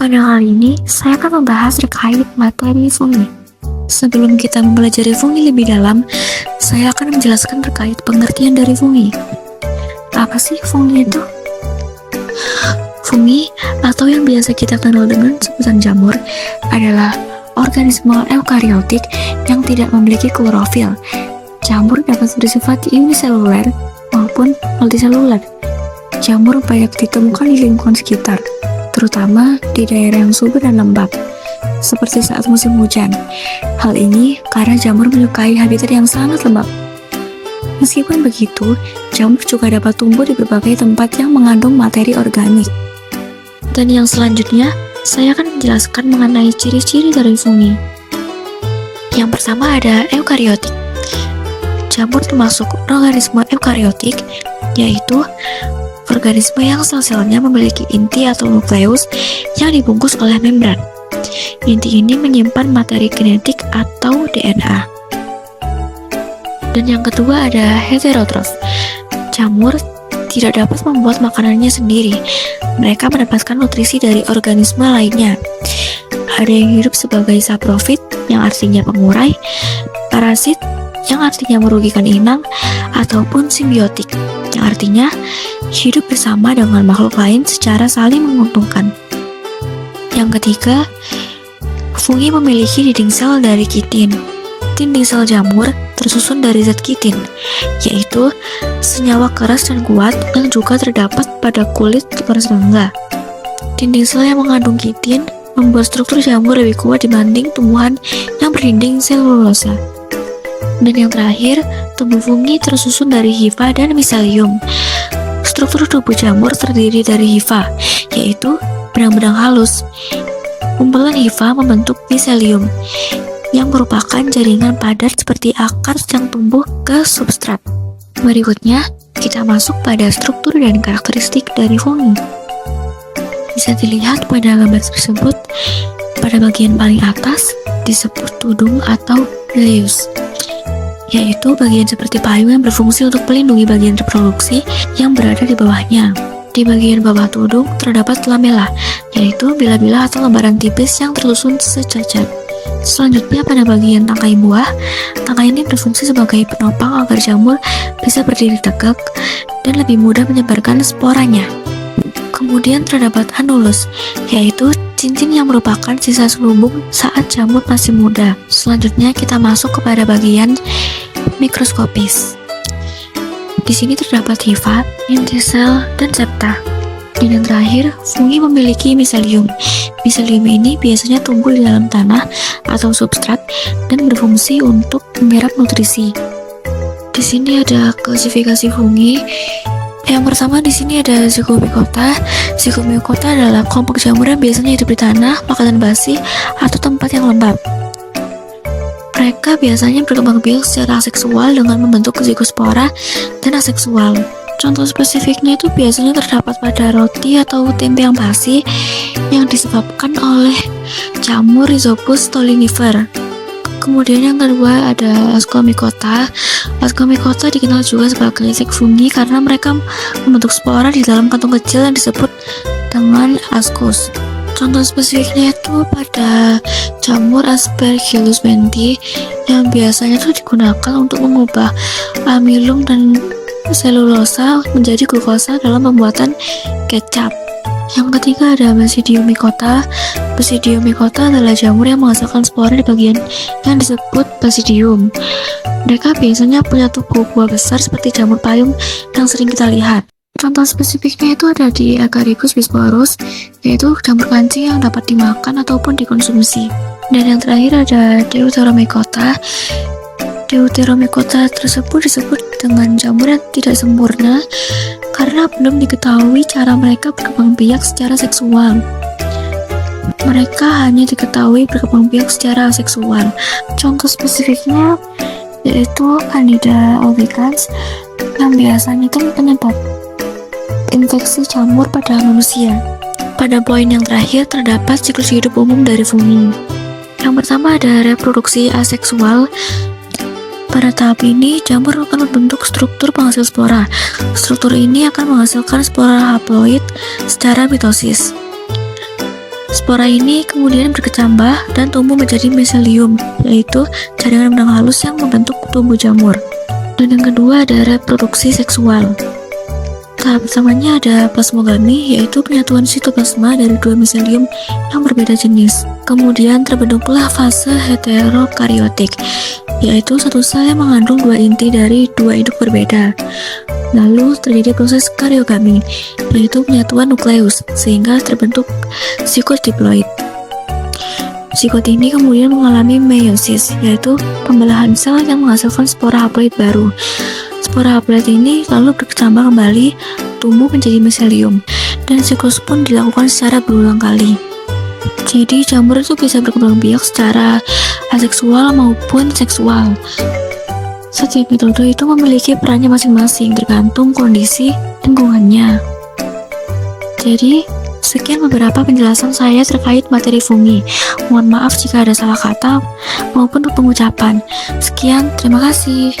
Pada kali ini, saya akan membahas terkait materi fungi. Sebelum kita mempelajari fungi lebih dalam, saya akan menjelaskan terkait pengertian dari fungi. Apa sih fungi itu? Fungi, atau yang biasa kita kenal dengan sebutan jamur, adalah organisme eukariotik yang tidak memiliki klorofil. Jamur dapat bersifat uniseluler maupun multiseluler. Jamur banyak ditemukan di lingkungan sekitar, terutama di daerah yang subur dan lembab, seperti saat musim hujan. Hal ini karena jamur menyukai habitat yang sangat lembab. Meskipun begitu, jamur juga dapat tumbuh di berbagai tempat yang mengandung materi organik. Dan yang selanjutnya, saya akan menjelaskan mengenai ciri-ciri dari fungi. Yang pertama ada eukariotik. Jamur termasuk organisme eukariotik, yaitu organisme yang sel-selnya memiliki inti atau nukleus yang dibungkus oleh membran. Inti ini menyimpan materi genetik atau DNA. Dan yang kedua ada heterotrof. Jamur tidak dapat membuat makanannya sendiri. Mereka mendapatkan nutrisi dari organisme lainnya. Ada yang hidup sebagai saprofit, yang artinya pengurai, parasit, yang artinya merugikan inang, ataupun simbiotik, yang artinya hidup bersama dengan makhluk lain secara saling menguntungkan. Yang ketiga, fungi memiliki dinding sel dari kitin. Dinding sel jamur tersusun dari zat kitin, yaitu senyawa keras dan kuat yang juga terdapat pada kulit luar serangga. Dinding sel yang mengandung kitin membuat struktur jamur lebih kuat dibanding tumbuhan yang berdinding selulosa. Dan yang terakhir, tubuh fungi tersusun dari hifa dan miselium. Struktur tubuh jamur terdiri dari hifa, yaitu benang-benang halus. Kumpulan hifa membentuk miselium, yang merupakan jaringan padat seperti akar yang tumbuh ke substrat. Berikutnya, kita masuk pada struktur dan karakteristik dari fungi. Bisa dilihat pada gambar tersebut, pada bagian paling atas disebut tudung atau ileus, yaitu bagian seperti payung yang berfungsi untuk melindungi bagian reproduksi yang berada di bawahnya. Di bagian bawah tudung terdapat lamela, yaitu bila-bila atau lembaran tipis yang tersusun sejajar. Selanjutnya pada bagian tangkai buah, tangkai ini berfungsi sebagai penopang agar jamur bisa berdiri tegak dan lebih mudah menyebarkan sporanya. Kemudian terdapat anulus, yaitu cincin yang merupakan sisa selubung saat jamur masih muda. Selanjutnya kita masuk kepada bagian mikroskopis. Di sini terdapat hifa, inti sel, dan septa. Dan yang terakhir, fungi memiliki miselium. Miselium ini biasanya tumbuh di dalam tanah atau substrat dan berfungsi untuk menyerap nutrisi. Di sini ada klasifikasi fungi. Yang pertama di sini ada Zygomicota. Zygomicota adalah kelompok jamur yang biasanya hidup di tanah, makanan basi, atau tempat yang lembab. Mereka biasanya berkembang biak secara aseksual dengan membentuk zigospora dan aseksual. Contoh spesifiknya itu biasanya terdapat pada roti atau tempe yang basi yang disebabkan oleh jamur Rhizopus stolonifer. Kemudian yang kedua ada Ascomycota. Ascomycota dikenal juga sebagai sek fungi karena mereka membentuk spora di dalam kantung kecil yang disebut dengan ascus. Contoh spesifiknya itu pada jamur Aspergillus benti yang biasanya itu digunakan untuk mengubah amilum dan selulosa menjadi glukosa dalam pembuatan kecap. Yang ketiga ada Basidiomycota. Basidiomycota adalah jamur yang menghasilkan spora di bagian yang disebut basidium. Mereka biasanya punya tubuh buah besar seperti jamur payung yang sering kita lihat. Contoh spesifiknya itu ada di Agaricus bisporus, yaitu jamur kancing yang dapat dimakan ataupun dikonsumsi. Dan yang terakhir ada Deuteromycota. Deuteromycota tersebut disebut dengan jamur yang tidak sempurna karena belum diketahui cara mereka berkembang biak secara seksual. Mereka hanya diketahui berkembang biak secara aseksual. Contoh spesifiknya yaitu Candida albicans yang biasanya itu penyebab infeksi jamur pada manusia. Pada poin yang terakhir terdapat siklus hidup umum dari fungi. Yang pertama ada reproduksi aseksual. Pada tahap ini, jamur akan membentuk struktur penghasil spora. Struktur ini akan menghasilkan spora haploid secara mitosis. Spora ini kemudian berkecambah dan tumbuh menjadi miselium, yaitu jaringan benang halus yang membentuk tubuh jamur. Dan yang kedua ada reproduksi seksual. Tahap pertamanya ada plasmogami, yaitu penyatuan sitoplasma dari dua miselium yang berbeda jenis. Kemudian terbentuklah fase heterokariotik, yaitu satu sel yang mengandung dua inti dari dua induk berbeda. Lalu terjadi proses kariogami, yaitu penyatuan nukleus, sehingga terbentuk zigot diploid. Zigot ini kemudian mengalami meiosis, yaitu pembelahan sel yang menghasilkan spora haploid baru. Spora haploid ini lalu berkecambah kembali, tumbuh menjadi miselium, dan siklus pun dilakukan secara berulang kali. Jadi jamur itu bisa berkembang biak secara aseksual maupun seksual. Setiap metode itu memiliki perannya masing-masing tergantung kondisi lingkungannya. Jadi, sekian beberapa penjelasan saya terkait materi fungi. Mohon maaf jika ada salah kata maupun pengucapan. Sekian, terima kasih.